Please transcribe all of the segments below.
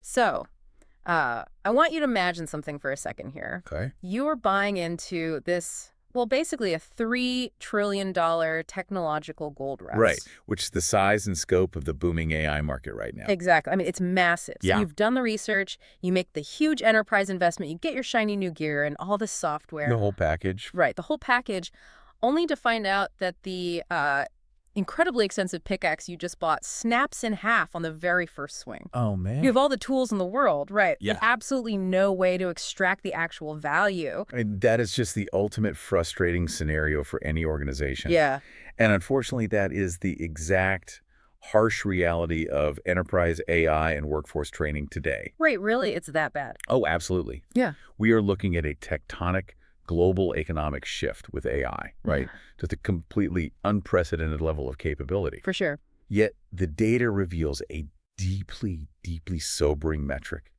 So, I want you to imagine something for a second here. Okay. You're buying into this, well, basically a $3 trillion technological gold rush. Right, which is the size and scope of the booming AI market right now. Exactly. I mean, it's massive. So Yeah. you've done the research, you make the huge enterprise investment, you get your shiny new gear and all this software. The whole package. Right, the whole package, only to find out that the incredibly expensive pickaxe you just bought snaps in half on the very first swing. Oh, man. You have all the tools in the world, right? Yeah. With absolutely no way to extract the actual value. I mean, that is just the ultimate frustrating scenario for any organization. Yeah. And unfortunately, that is the exact harsh reality of enterprise AI and workforce training today. Right, really? It's that bad. Oh, absolutely. Yeah. We are looking at a tectonic global economic shift with AI, right? Just a completely unprecedented level of capability. For sure. Yet the data reveals a deeply, deeply sobering metric.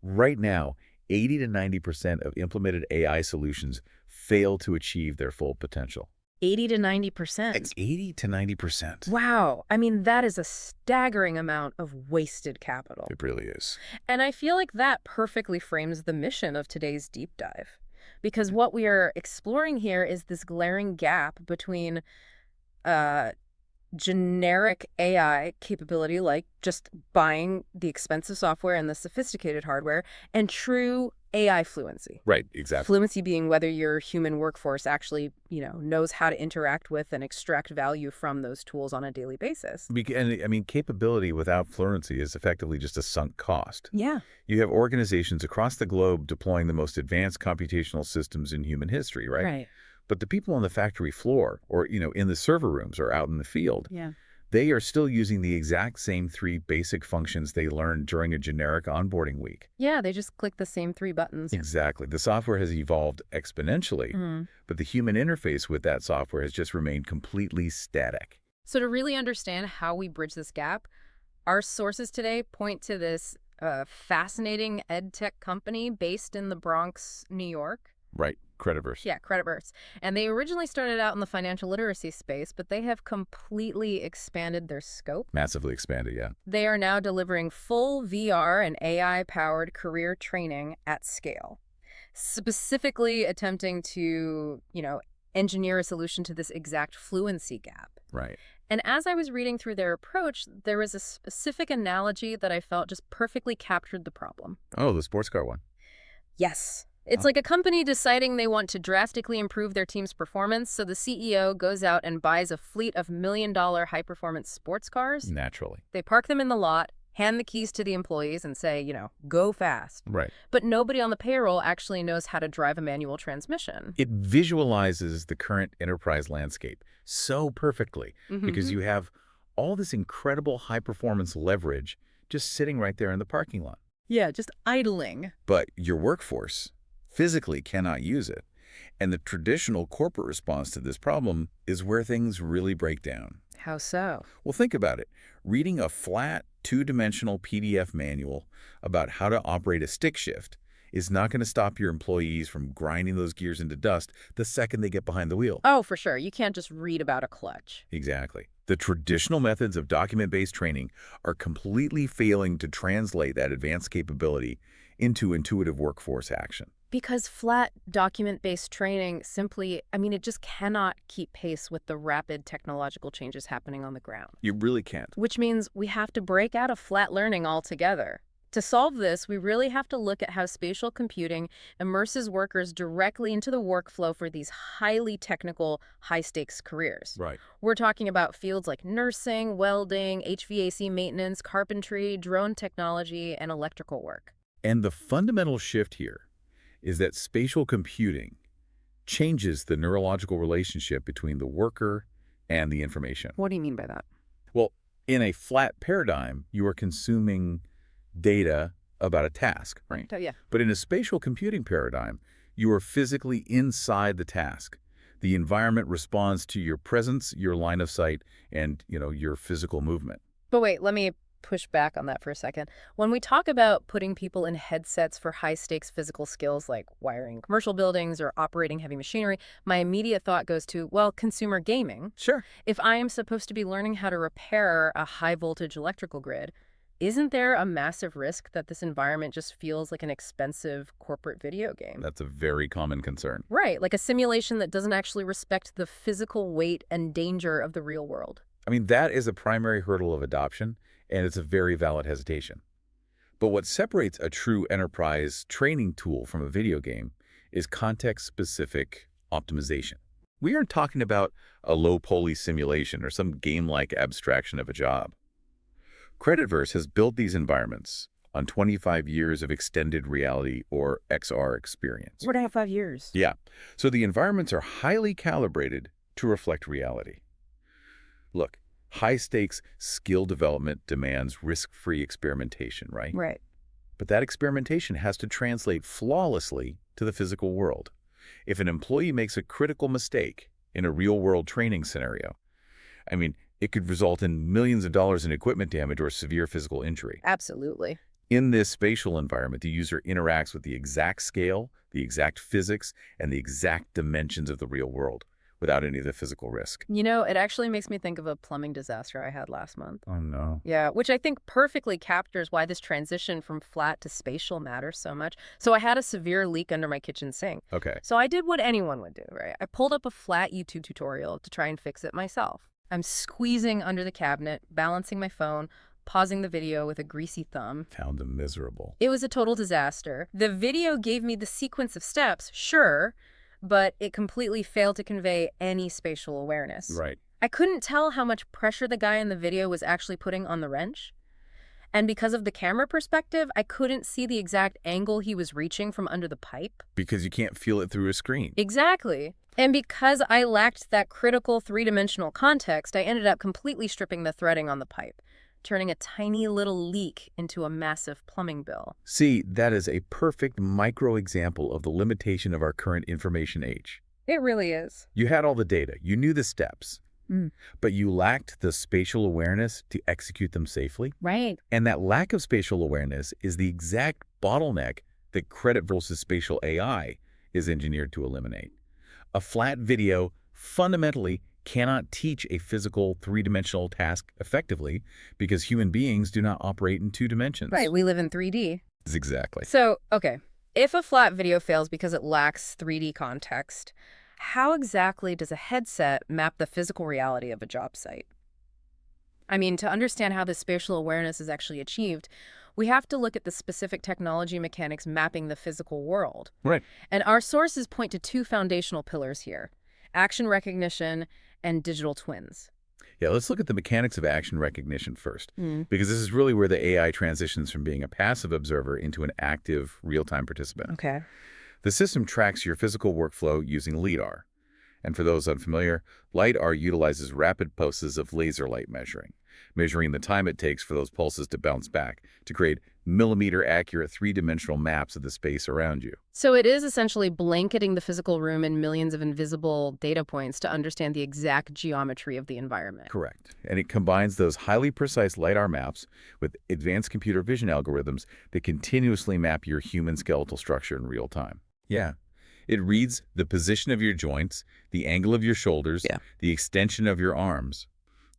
Right now, 80 to 90% of implemented AI solutions fail to achieve their full potential. 80 to 90%. It's 80 to 90%. Wow. I mean, that is a staggering amount of wasted capital. It really is. And I feel like that perfectly frames the mission of today's deep dive. Because what we are exploring here is this glaring gap between generic AI capability, like just buying the expensive software and the sophisticated hardware, and true AI fluency. Right, exactly. Fluency being whether your human workforce actually, knows how to interact with and extract value from those tools on a daily basis. And I mean, capability without fluency is effectively just a sunk cost. Yeah. You have organizations across the globe deploying the most advanced computational systems in human history, right? Right. But the people on the factory floor or, in the server rooms or out in the field, Yeah. they are still using the exact same 3 basic functions they learned during a generic onboarding week. Yeah, they just click the same 3 buttons. Exactly. The software has evolved exponentially, but the human interface with that software has just remained completely static. So to really understand how we bridge this gap, our sources today point to this fascinating ed tech company based in the Bronx, New York. Right. KreditVerse. Yeah, KreditVerse. And they originally started out in the financial literacy space, but they have completely expanded their scope. Massively expanded, yeah. They are now delivering full VR and AI-powered career training at scale, specifically attempting to, engineer a solution to this exact fluency gap. Right. And as I was reading through their approach, there was a specific analogy that I felt just perfectly captured the problem. Oh, the sports car one. Yes. It's like a company deciding they want to drastically improve their team's performance, so the CEO goes out and buys a fleet of million-dollar high-performance sports cars. Naturally. They park them in the lot, hand the keys to the employees, and say, go fast. Right. But nobody on the payroll actually knows how to drive a manual transmission. It visualizes the current enterprise landscape so perfectly because you have all this incredible high-performance leverage just sitting right there in the parking lot. Yeah, just idling. But your workforce physically cannot use it. And the traditional corporate response to this problem is where things really break down. How so? Well, think about it. Reading a flat, 2-dimensional PDF manual about how to operate a stick shift is not going to stop your employees from grinding those gears into dust the second they get behind the wheel. Oh, for sure. You can't just read about a clutch. Exactly. The traditional methods of document-based training are completely failing to translate that advanced capability into intuitive workforce action. Because flat document-based training simply, it just cannot keep pace with the rapid technological changes happening on the ground. You really can't. Which means we have to break out of flat learning altogether. To solve this, we really have to look at how spatial computing immerses workers directly into the workflow for these highly technical, high-stakes careers. Right. We're talking about fields like nursing, welding, HVAC maintenance, carpentry, drone technology, and electrical work. And the fundamental shift here is that spatial computing changes the neurological relationship between the worker and the information. What do you mean by that? Well, in a flat paradigm, you are consuming data about a task, right? Oh, yeah. But in a spatial computing paradigm, you are physically inside the task. The environment responds to your presence, your line of sight, and, your physical movement. But wait, let me push back on that for a second. When we talk about putting people in headsets for high-stakes physical skills like wiring commercial buildings or operating heavy machinery, my immediate thought goes to, consumer gaming. Sure. If I am supposed to be learning how to repair a high-voltage electrical grid, isn't there a massive risk that this environment just feels like an expensive corporate video game? That's a very common concern. Right, like a simulation that doesn't actually respect the physical weight and danger of the real world. I mean, that is a primary hurdle of adoption, and it's a very valid hesitation. But what separates a true enterprise training tool from a video game is context-specific optimization. We aren't talking about a low-poly simulation or some game-like abstraction of a job. KreditVerse has built these environments on 25 years of extended reality or XR experience. 4.5 years. Yeah, so the environments are highly calibrated to reflect reality. Look, high-stakes skill development demands risk-free experimentation, right? Right. But that experimentation has to translate flawlessly to the physical world. If an employee makes a critical mistake in a real-world training scenario, I mean, it could result in millions of dollars in equipment damage or severe physical injury. Absolutely. In this spatial environment, the user interacts with the exact scale, the exact physics, and the exact dimensions of the real world without any of the physical risk. You know, it actually makes me think of a plumbing disaster I had last month. Oh, no. Yeah, which I think perfectly captures why this transition from flat to spatial matters so much. So I had a severe leak under my kitchen sink. Okay. So I did what anyone would do, right? I pulled up a flat YouTube tutorial to try and fix it myself. I'm squeezing under the cabinet, balancing my phone, pausing the video with a greasy thumb. Found them miserable. It was a total disaster. The video gave me the sequence of steps, sure, but it completely failed to convey any spatial awareness. Right. I couldn't tell how much pressure the guy in the video was actually putting on the wrench. And because of the camera perspective, I couldn't see the exact angle he was reaching from under the pipe. Because you can't feel it through a screen. Exactly. And because I lacked that critical three-dimensional context, I ended up completely stripping the threading on the pipe, turning a tiny little leak into a massive plumbing bill. See, that is a perfect micro example of the limitation of our current information age. It really is. You had all the data, you knew the steps, but you lacked the spatial awareness to execute them safely. Right. And that lack of spatial awareness is the exact bottleneck that KreditVerse's spatial AI is engineered to eliminate. A flat video fundamentally cannot teach a physical three-dimensional task effectively because human beings do not operate in two dimensions. Right, we live in 3D. Exactly. So, okay, if a flat video fails because it lacks 3D context, how exactly does a headset map the physical reality of a job site? I mean, to understand how this spatial awareness is actually achieved, we have to look at the specific technology mechanics mapping the physical world. Right. And our sources point to two foundational pillars here: action recognition and digital twins. Yeah, let's look at the mechanics of action recognition first, because this is really where the AI transitions from being a passive observer into an active, real-time participant. Okay. The system tracks your physical workflow using LiDAR. And for those unfamiliar, LiDAR utilizes rapid pulses of laser light measuring the time it takes for those pulses to bounce back to create millimeter-accurate three-dimensional maps of the space around you. So it is essentially blanketing the physical room in millions of invisible data points to understand the exact geometry of the environment. Correct. And it combines those highly precise LiDAR maps with advanced computer vision algorithms that continuously map your human skeletal structure in real time. Yeah. It reads the position of your joints, the angle of your shoulders, the extension of your arms.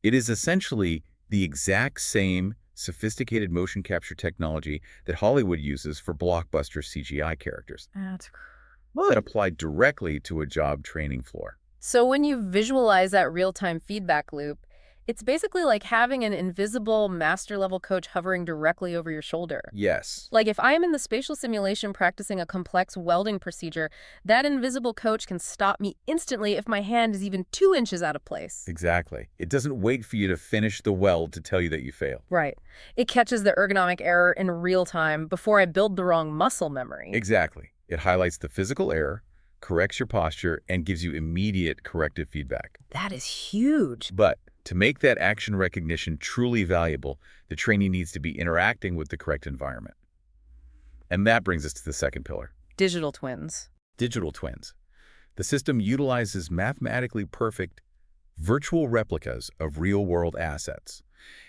It is essentially the exact same sophisticated motion capture technology that Hollywood uses for blockbuster CGI characters. That's That apply directly to a job training floor. So when you visualize that real-time feedback loop, it's basically like having an invisible master-level coach hovering directly over your shoulder. Yes. Like if I am in the spatial simulation practicing a complex welding procedure, that invisible coach can stop me instantly if my hand is even 2 inches out of place. Exactly. It doesn't wait for you to finish the weld to tell you that you failed. Right. It catches the ergonomic error in real time before I build the wrong muscle memory. Exactly. It highlights the physical error, corrects your posture, and gives you immediate corrective feedback. That is huge. But to make that action recognition truly valuable, the trainee needs to be interacting with the correct environment. And that brings us to the second pillar. Digital twins. Digital twins. The system utilizes mathematically perfect virtual replicas of real-world assets.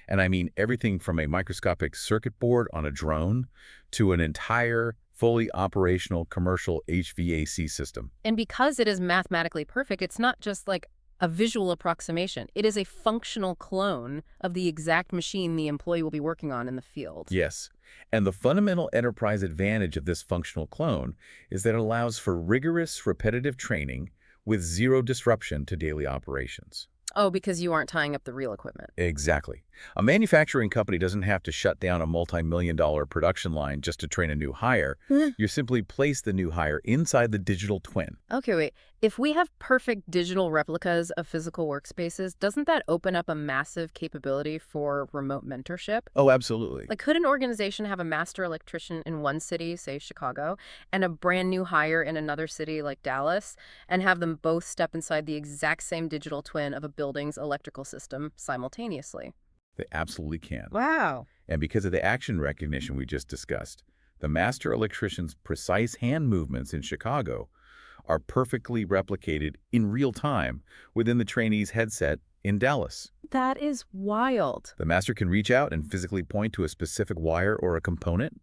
And I mean everything from a microscopic circuit board on a drone to an entire fully operational commercial HVAC system. And because it is mathematically perfect, it's not just like a visual approximation. It is a functional clone of the exact machine the employee will be working on in the field. Yes. And the fundamental enterprise advantage of this functional clone is that it allows for rigorous, repetitive training with zero disruption to daily operations. Oh, because you aren't tying up the real equipment. Exactly. A manufacturing company doesn't have to shut down a multi-million-dollar production line just to train a new hire. You simply place the new hire inside the digital twin. Okay, wait. If we have perfect digital replicas of physical workspaces, doesn't that open up a massive capability for remote mentorship? Oh, absolutely. Like, could an organization have a master electrician in one city, say Chicago, and a brand new hire in another city like Dallas, and have them both step inside the exact same digital twin of a building's electrical system simultaneously? They absolutely can. Wow. And because of the action recognition we just discussed, the master electrician's precise hand movements in Chicago are perfectly replicated in real time within the trainee's headset in Dallas. That is wild. The master can reach out and physically point to a specific wire or a component,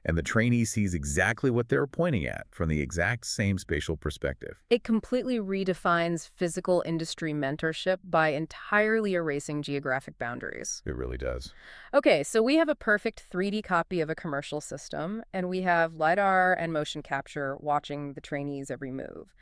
and the trainee sees exactly what they're pointing at from the exact same spatial perspective. It completely redefines physical industry mentorship by entirely erasing geographic boundaries. It really does. Okay, so we have a perfect 3D copy of a commercial system, and we have LiDAR and motion capture watching the trainees' every move.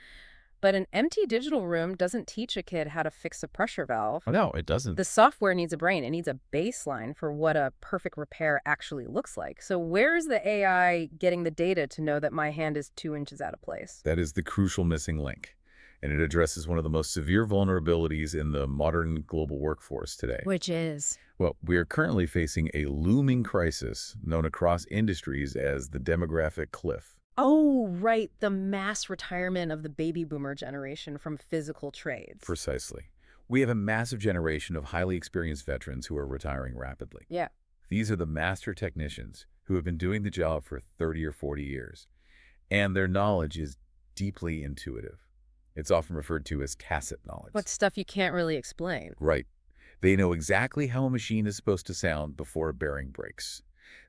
But an empty digital room doesn't teach a kid how to fix a pressure valve. No, it doesn't. The software needs a brain. It needs a baseline for what a perfect repair actually looks like. So where is the AI getting the data to know that my hand is 2 inches out of place? That is the crucial missing link, and it addresses one of the most severe vulnerabilities in the modern global workforce today. Which is? Well, we are currently facing a looming crisis known across industries as the demographic cliff. Oh, right. The mass retirement of the baby boomer generation from physical trades. Precisely. We have a massive generation of highly experienced veterans who are retiring rapidly. Yeah. These are the master technicians who have been doing the job for 30 or 40 years, and their knowledge is deeply intuitive. It's often referred to as tacit knowledge. But stuff you can't really explain. Right. They know exactly how a machine is supposed to sound before a bearing breaks.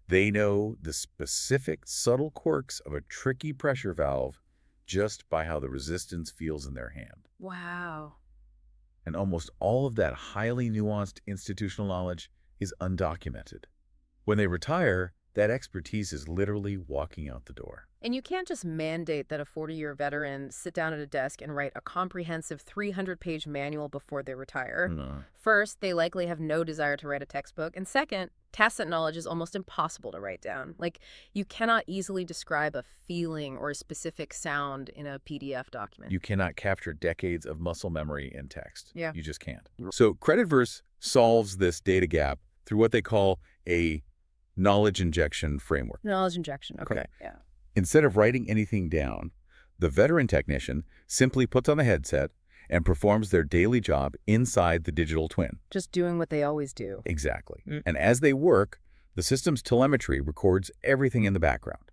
They know the specific subtle quirks of a tricky pressure valve just by how the resistance feels in their hand. Wow. And almost all of that highly nuanced institutional knowledge is undocumented. When they retire, that expertise is literally walking out the door. And you can't just mandate that a 40-year veteran sit down at a desk and write a comprehensive 300-page manual before they retire. No. First, they likely have no desire to write a textbook. And second, tacit knowledge is almost impossible to write down. Like, you cannot easily describe a feeling or a specific sound in a PDF document. You cannot capture decades of muscle memory in text. Yeah. You just can't. So KreditVerse solves this data gap through what they call a knowledge injection framework. Knowledge injection. Okay. Yeah. Instead of writing anything down, the veteran technician simply puts on the headset and performs their daily job inside the digital twin. Just doing what they always do. Exactly. And as they work, the system's telemetry records everything in the background.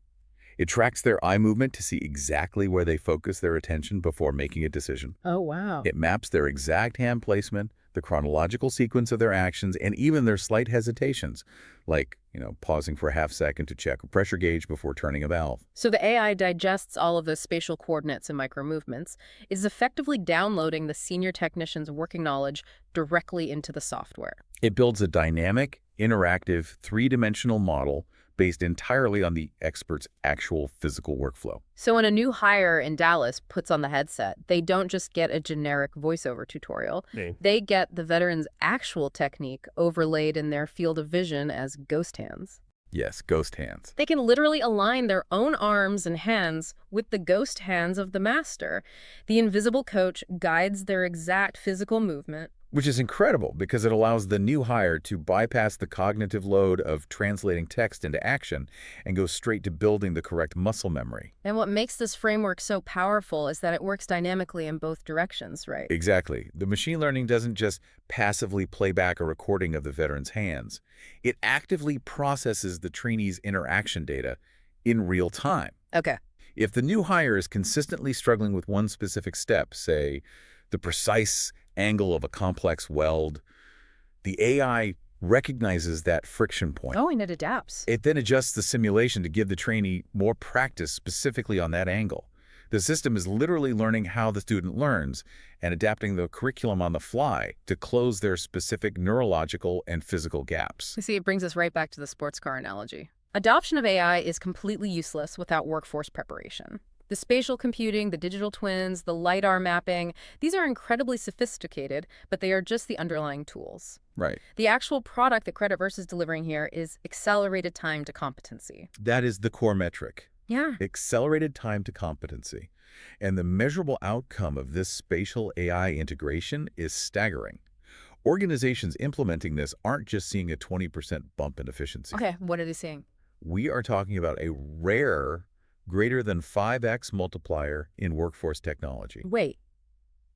It tracks their eye movement to see exactly where they focus their attention before making a decision. Oh, wow. It maps their exact hand placement, the chronological sequence of their actions, and even their slight hesitations, like, pausing for a half second to check a pressure gauge before turning a valve. So the AI digests all of the spatial coordinates and micro movements, is effectively downloading the senior technician's working knowledge directly into the software. It builds a dynamic, interactive, three-dimensional model based entirely on the expert's actual physical workflow. So when a new hire in Dallas puts on the headset, they don't just get a generic voiceover tutorial. They get the veteran's actual technique overlaid in their field of vision as ghost hands. Yes, ghost hands. They can literally align their own arms and hands with the ghost hands of the master. The invisible coach guides their exact physical movement. Which is incredible because it allows the new hire to bypass the cognitive load of translating text into action and go straight to building the correct muscle memory. And what makes this framework so powerful is that it works dynamically in both directions, right? Exactly. The machine learning doesn't just passively play back a recording of the veteran's hands. It actively processes the trainee's interaction data in real time. Okay. If the new hire is consistently struggling with one specific step, say the precise angle of a complex weld, the AI recognizes that friction point. Oh, and it adapts. It then adjusts the simulation to give the trainee more practice specifically on that angle. The system is literally learning how the student learns and adapting the curriculum on the fly to close their specific neurological and physical gaps. You see, it brings us right back to the sports car analogy. Adoption of AI is completely useless without workforce preparation. The spatial computing, the digital twins, the LiDAR mapping, these are incredibly sophisticated, but they are just the underlying tools. Right. The actual product that KreditVerse is delivering here is accelerated time to competency. That is the core metric. Yeah. Accelerated time to competency. And the measurable outcome of this spatial AI integration is staggering. Organizations implementing this aren't just seeing a 20% bump in efficiency. Okay, what are they saying? We are talking about a rare, greater than 5x multiplier in workforce technology. Wait,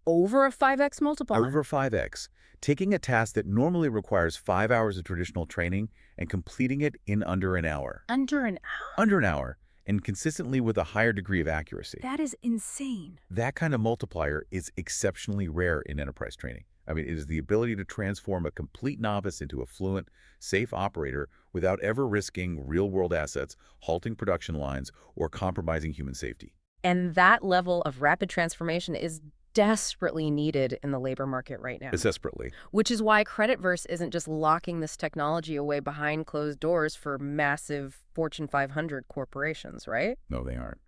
over a 5x multiplier? Over 5x, taking a task that normally requires 5 hours of traditional training and completing it in under an hour. Under an hour? Under an hour, and consistently with a higher degree of accuracy. That is insane. That kind of multiplier is exceptionally rare in enterprise training. I mean, it is the ability to transform a complete novice into a fluent, safe operator without ever risking real-world assets, halting production lines, or compromising human safety. And that level of rapid transformation is desperately needed in the labor market right now. Desperately. Which is why KreditVerse isn't just locking this technology away behind closed doors for massive Fortune 500 corporations, right? No, they aren't.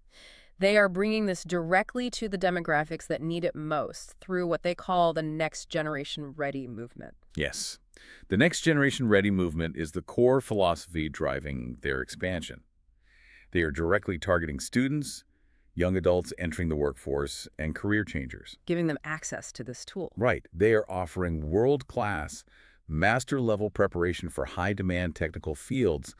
They are bringing this directly to the demographics that need it most through what they call the Next Generation Ready movement. Yes. The Next Generation Ready movement is the core philosophy driving their expansion. They are directly targeting students, young adults entering the workforce, and career changers. Giving them access to this tool. Right. They are offering world-class, master-level preparation for high-demand technical fields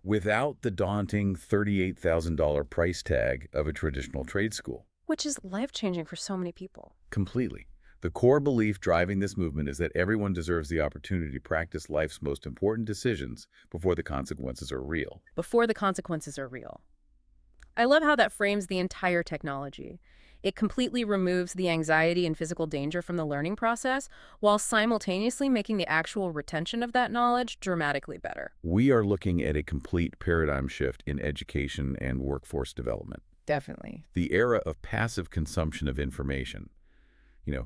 without the daunting $38,000 price tag of a traditional trade school. Which is life-changing for so many people. Completely. The core belief driving this movement is that everyone deserves the opportunity to practice life's most important decisions before the consequences are real. Before the consequences are real. I love how that frames the entire technology. It completely removes the anxiety and physical danger from the learning process, while simultaneously making the actual retention of that knowledge dramatically better. We are looking at a complete paradigm shift in education and workforce development. Definitely. The era of passive consumption of information,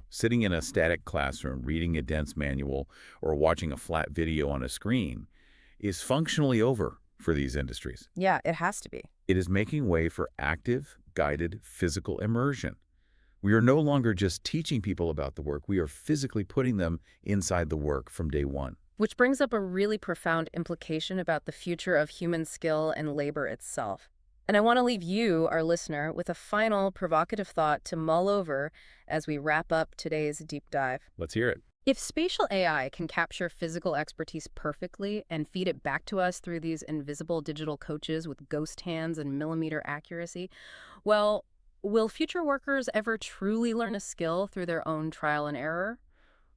sitting in a static classroom, reading a dense manual, or watching a flat video on a screen, is functionally over for these industries. Yeah, it has to be. It is making way for active, guided physical immersion. We are no longer just teaching people about the work. We are physically putting them inside the work from day one. Which brings up a really profound implication about the future of human skill and labor itself. And I want to leave you, our listener, with a final provocative thought to mull over as we wrap up today's deep dive. Let's hear it. If spatial AI can capture physical expertise perfectly and feed it back to us through these invisible digital coaches with ghost hands and millimeter accuracy, well, will future workers ever truly learn a skill through their own trial and error?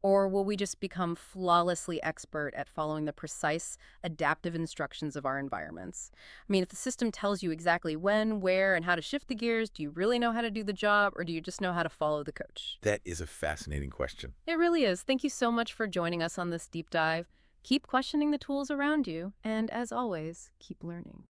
Or will we just become flawlessly expert at following the precise, adaptive instructions of our environments? I mean, if the system tells you exactly when, where, and how to shift the gears, do you really know how to do the job, or do you just know how to follow the coach? That is a fascinating question. It really is. Thank you so much for joining us on this deep dive. Keep questioning the tools around you, and as always, keep learning.